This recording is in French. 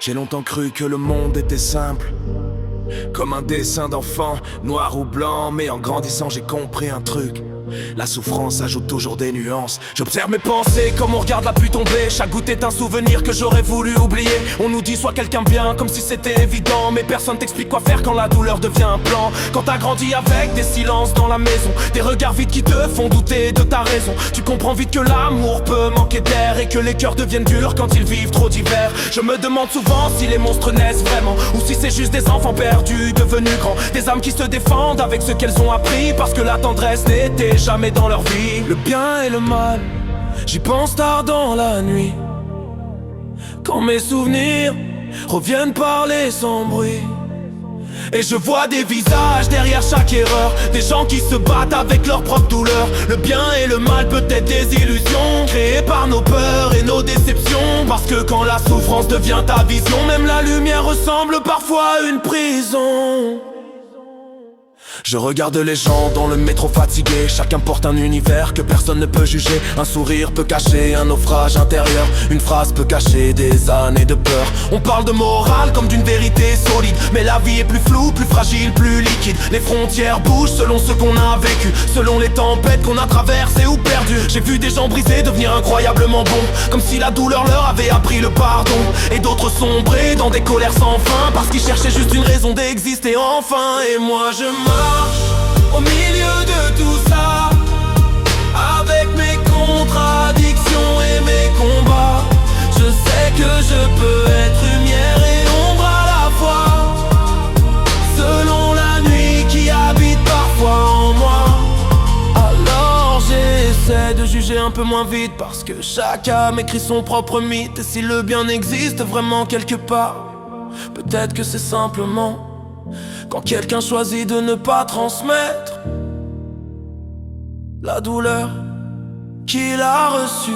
J'ai longtemps cru que le monde était simple, comme un dessin d'enfant, noir ou blanc. Mais en grandissant j'ai compris un truc: la souffrance ajoute toujours des nuances. J'observe mes pensées comme on regarde la pluie tomber. Chaque goutte est un souvenir que j'aurais voulu oublier. On nous dit sois quelqu'un bien comme si c'était évident, mais personne t'explique quoi faire quand la douleur devient un plan. Quand t'as grandi avec des silences dans la maison, des regards vides qui te font douter de ta raison, tu comprends vite que l'amour peut manquer d'air et que les cœurs deviennent durs quand ils vivent trop d'hiver. Je me demande souvent si les monstres naissent vraiment, ou si c'est juste des enfants perdus devenus grands, des âmes qui se défendent avec ce qu'elles ont appris, parce que la tendresse n'était jamais dans leur vie. Le bien et le mal, j'y pense tard dans la nuit, quand mes souvenirs reviennent parler sans bruit. Et je vois des visages derrière chaque erreur, des gens qui se battent avec leur propre douleur. Le bien et le mal, peut-être des illusions créées par nos peurs et nos déceptions. Parce que quand la souffrance devient ta vision, même la lumière ressemble parfois à une prison. Je regarde les gens dans le métro fatigué. Chacun porte un univers que personne ne peut juger. Un sourire peut cacher un naufrage intérieur, une phrase peut cacher des années de peur. On parle de morale comme d'une vérité solide, mais la vie est plus floue, plus fragile, plus liquide. Les frontières bougent selon ce qu'on a vécu, selon les tempêtes qu'on a traversées ou perdues. J'ai vu des gens brisés devenir incroyablement bons, comme si la douleur leur avait appris le pardon. Et d'autres sombrer dans des colères sans fin, parce qu'ils cherchaient juste une raison d'exister enfin. Et moi je marche au milieu de tout ça, avec mes contradictions et mes combats. Je sais que je peux être lumière et ombre à la fois, selon la nuit qui habite parfois en moi. Alors j'essaie de juger un peu moins vite, parce que chaque âme écrit son propre mythe. Et si le bien existe vraiment quelque part, peut-être que c'est simplement quand quelqu'un choisit de ne pas transmettre la douleur qu'il a reçue.